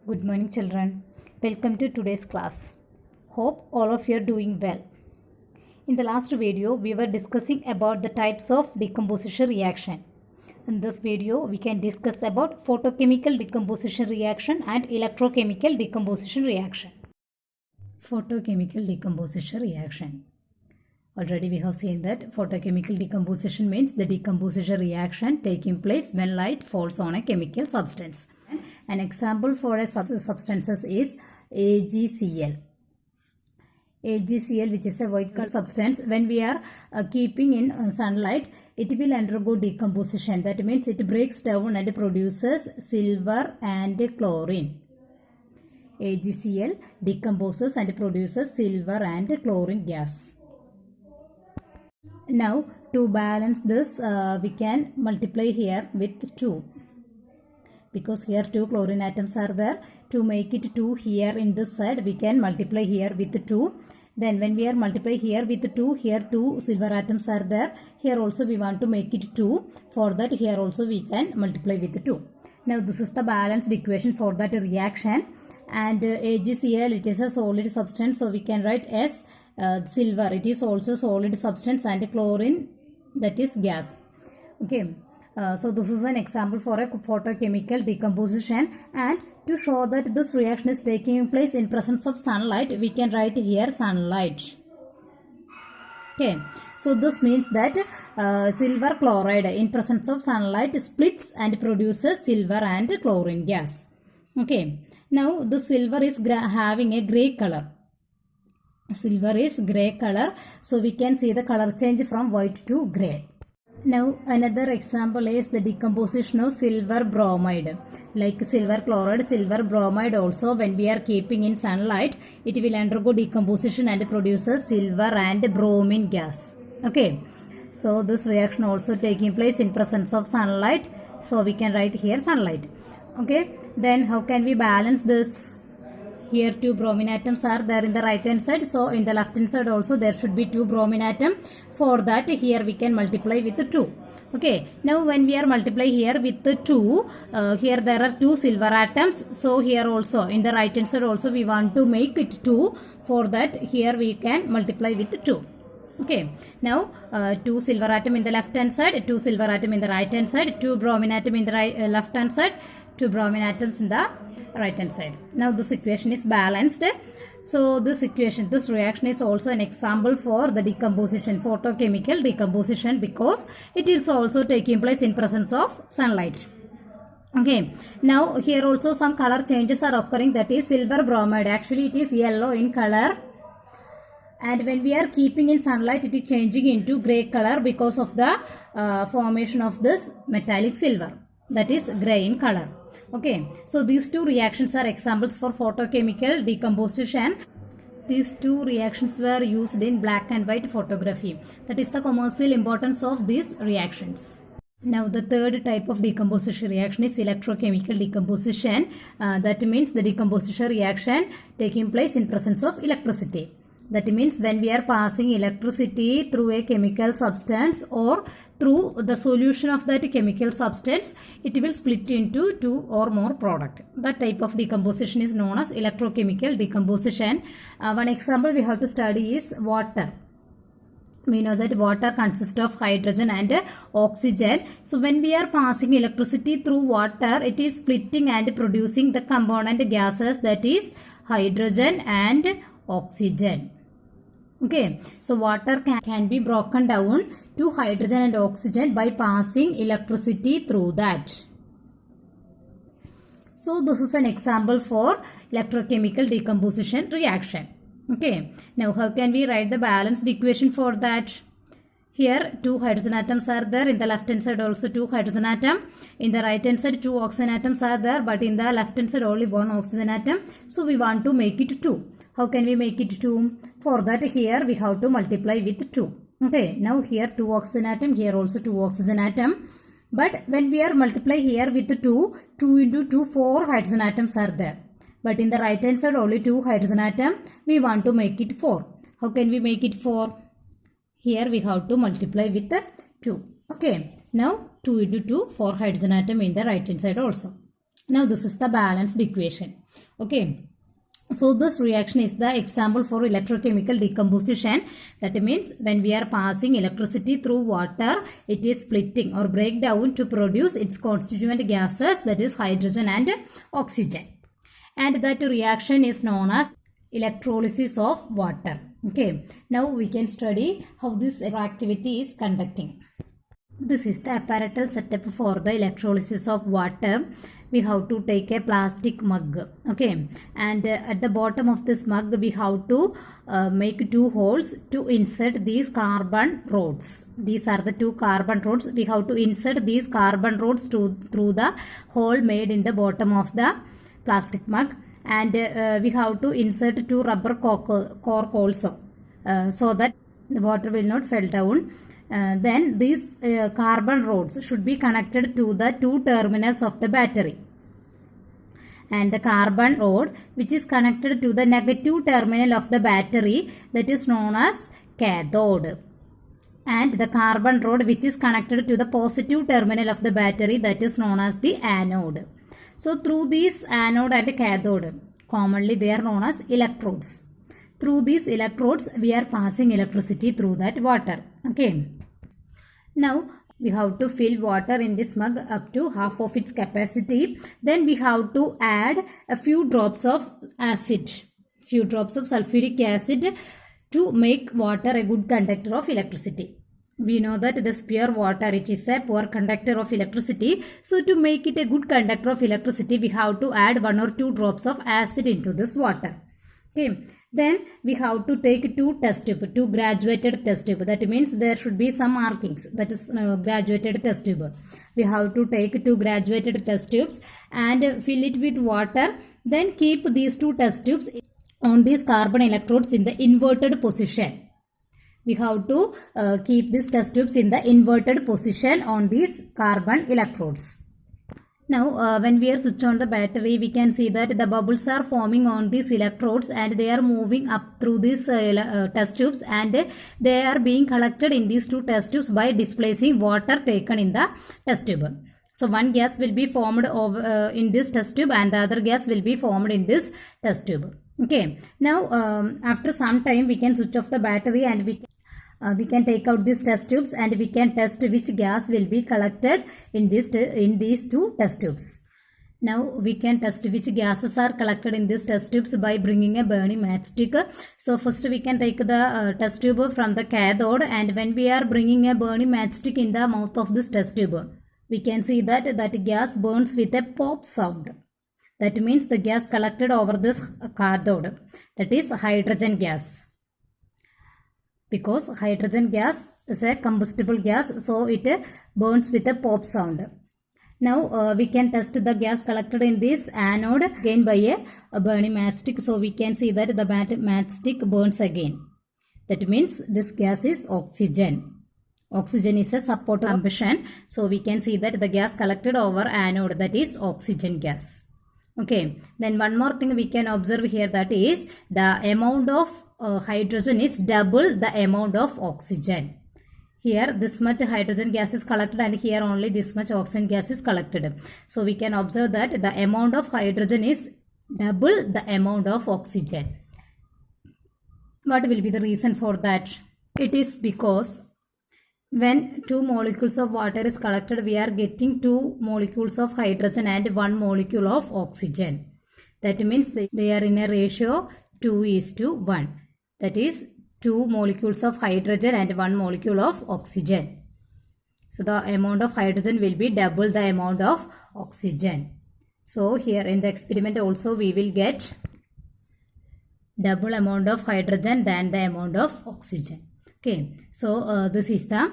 Good morning, children. Welcome to today's class. Hope all of you are doing well. In the last video, we were discussing about the types of decomposition reaction. In this video, we can discuss about photochemical decomposition reaction and electrochemical decomposition reaction. Photochemical decomposition reaction. Already we have seen that photochemical decomposition means the decomposition reaction taking place when light falls on a chemical substance. An example for a substances is AgCl. AgCl, which is a white color substance, when we are keeping in sunlight, it will undergo decomposition. That means it breaks down and produces silver and chlorine. AgCl decomposes and produces silver and chlorine gas. Now, to balance this, we can multiply here with 2. Because here 2 chlorine atoms are there. To make it 2 here in this side, we can multiply here with 2. Then when we are multiply here with 2, here 2 silver atoms are there. Here also we want to make it 2. For that, here also we can multiply with 2. Now this is the balanced equation for that reaction. And AgCl, it is a solid substance, so we can write as silver. It is also solid substance, and chlorine, that is gas. Okay. So this is an example for a photochemical decomposition, and to show that this reaction is taking place in presence of sunlight, we can write here sunlight. Okay, so this means that silver chloride in presence of sunlight splits and produces silver and chlorine gas. Okay, now the silver is having a gray color. Silver is gray color, so we can see the color change from white to gray. Now another example is the decomposition of silver bromide. Like silver chloride, silver bromide also, when we are keeping in sunlight, it will undergo decomposition and produces silver and bromine gas. Okay, so this reaction also taking place in presence of sunlight, so we can write here sunlight. Okay, then how can we balance this? Here 2 bromine atoms are there in the right hand side, so in the left hand side also there should be 2 bromine atom. For that, here we can multiply with 2. Okay, now when we are multiply here with 2, here there are 2 silver atoms, so here also in the right hand side also we want to make it 2. For that, here we can multiply with 2. Okay, now 2 silver atom in the left hand side, 2 silver atom in the right hand side, 2 bromine atom in the left hand side, 2 bromine atoms in the right hand side. Now this equation is balanced. So this reaction is also an example for the decomposition, photochemical decomposition, because it is also taking place in presence of sunlight. Okay, now here also some color changes are occurring, that is silver bromide. Actually it is yellow in color, and when we are keeping in sunlight, it is changing into gray color because of the formation of this metallic silver, that is gray in color. Okay, so these two reactions are examples for photochemical decomposition. These two reactions were used in black and white photography. That is the commercial importance of these reactions. Now the third type of decomposition reaction is electrochemical decomposition. That means the decomposition reaction taking place in presence of electricity. That means when we are passing electricity through a chemical substance or through the solution of that chemical substance, it will split into 2 or more product. That type of decomposition is known as electrochemical decomposition. One example we have to study is water. We know that water consists of hydrogen and oxygen. So when we are passing electricity through water, it is splitting and producing the component gases, that is hydrogen and oxygen. Okay, so water can be broken down to hydrogen and oxygen by passing electricity through that. So this is an example for electrochemical decomposition reaction. Okay, now how can we write the balanced equation for that? Here 2 hydrogen atoms are there, in the left hand side also 2 hydrogen atom, in the right hand side 2 oxygen atoms are there, but in the left hand side only 1 oxygen atom. So we want to make it 2. How can we make it 2? For that, here we have to multiply with 2. Okay, now here 2 oxygen atom, here also 2 oxygen atom. But when we are multiply here with 2, 2 into 2, 4 hydrogen atoms are there. But in the right hand side only 2 hydrogen atom, we want to make it 4. How can we make it 4? Here we have to multiply with 2. Okay, now 2 into 2, 4 hydrogen atom in the right hand side also. Now this is the balanced equation. Okay. So this reaction is the example for electrochemical decomposition. That means when we are passing electricity through water, it is splitting or breakdown to produce its constituent gases, that is hydrogen and oxygen. And that reaction is known as electrolysis of water. Okay. Now we can study how this activity is conducting. This is the apparatus setup for the electrolysis of water. We have to take a plastic mug, okay, and at the bottom of this mug we have to make two holes to insert these carbon rods. These are the two carbon rods. We have to insert these carbon rods through the hole made in the bottom of the plastic mug, and we have to insert two rubber cork also, so that the water will not fall down. Then these carbon rods should be connected to the two terminals of the battery, and the carbon rod which is connected to the negative terminal of the battery, that is known as cathode, and the carbon rod which is connected to the positive terminal of the battery, that is known as the anode. So through these anode and cathode, commonly they are known as electrodes. Through these electrodes we are passing electricity through that water. Okay. Now we have to fill water in this mug up to half of its capacity. Then we have to add a few drops of acid, few drops of sulfuric acid, to make water a good conductor of electricity. We know that this pure water, it is a poor conductor of electricity. So to make it a good conductor of electricity, we have to add 1 or 2 drops of acid into this water. Okay. Then we have to take two test tube, two graduated test tube. That means there should be some markings, that is graduated test tube. We have to take two graduated test tubes and fill it with water. Then keep these two test tubes on these carbon electrodes in the inverted position. We have to keep these test tubes in the inverted position on these carbon electrodes. Now when we are switch on the battery, we can see that the bubbles are forming on these electrodes and they are moving up through these test tubes, and they are being collected in these two test tubes by displacing water taken in the test tube. So one gas will be formed in this test tube and the other gas will be formed in this test tube. Okay. Now after some time we can switch off the battery and we can take out these test tubes and we can test which gas will be collected in these two test tubes. Now we can test which gases are collected in these test tubes by bringing a burning matchstick. So first we can take the test tube from the cathode, and when we are bringing a burning matchstick in the mouth of this test tube, we can see that gas burns with a pop sound. That means the gas collected over this cathode, that is hydrogen gas. Because hydrogen gas is a combustible gas, so it burns with a pop sound. Now we can test the gas collected in this anode again by a burning matchstick. So we can see that the matchstick burns again. That means this gas is oxygen. Oxygen is a support of combustion. So we can see that the gas collected over anode, that is oxygen gas. Okay. Then one more thing we can observe here, that is the amount of hydrogen is double the amount of oxygen. Here this much hydrogen gas is collected and here only this much oxygen gas is collected. So we can observe that the amount of hydrogen is double the amount of oxygen. What will be the reason for that? It is because when 2 molecules of water is collected, we are getting 2 molecules of hydrogen and 1 molecule of oxygen. That means they are in a ratio 2:1. That is 2 molecules of hydrogen and 1 molecule of oxygen. So the amount of hydrogen will be double the amount of oxygen. So here in the experiment also we will get double amount of hydrogen than the amount of oxygen. Okay. So this is the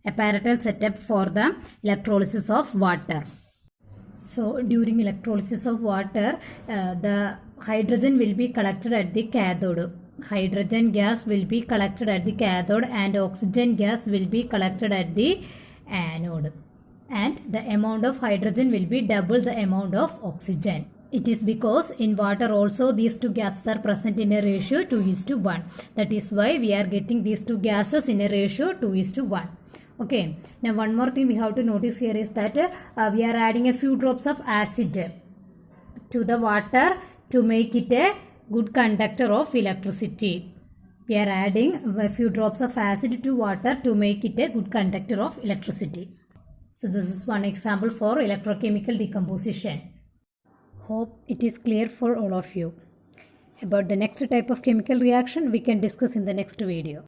apparatus setup for the electrolysis of water. So during electrolysis of water, the hydrogen will be collected at the cathode. Hydrogen gas will be collected at the cathode and oxygen gas will be collected at the anode. And the amount of hydrogen will be double the amount of oxygen. It is because in water also these two gases are present in a ratio 2:1. That is why we are getting these two gases in a ratio 2:1. Okay, now one more thing we have to notice here is that we are adding a few drops of acid to the water to make it a good conductor of electricity. We are adding a few drops of acid to water to make it a good conductor of electricity. So this is one example for electrochemical decomposition. Hope it is clear for all of you. About the next type of chemical reaction we can discuss in the next video.